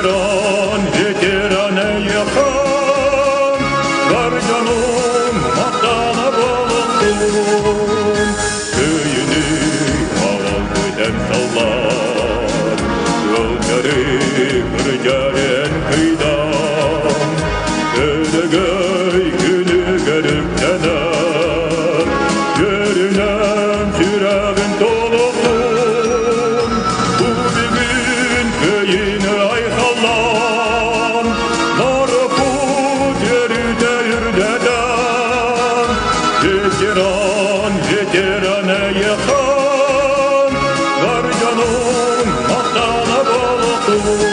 veterane yakan, var canım maktana balıktım. Köyünü algıdan sallar, yolları kıracağın kıyıdan. Ödegöy günü görüp dener, görünen çırağın dolusun. Bu bugün köyünü aykallan, narkut yürüde yürüdeden. Veterane yakan, var canım maktana balıktım.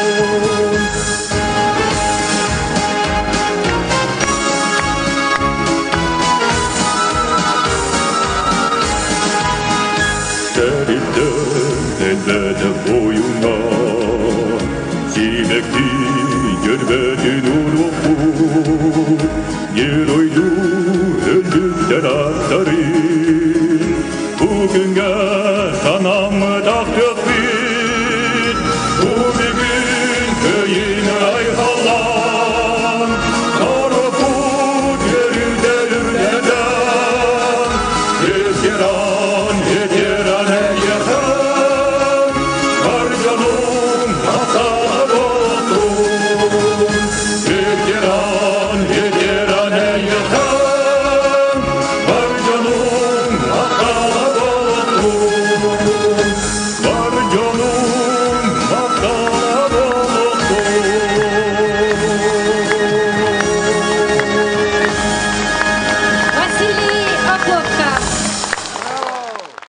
Elbette boyuna Sinekli görmedin urufu Yer oydu öldükten atları Bugün gel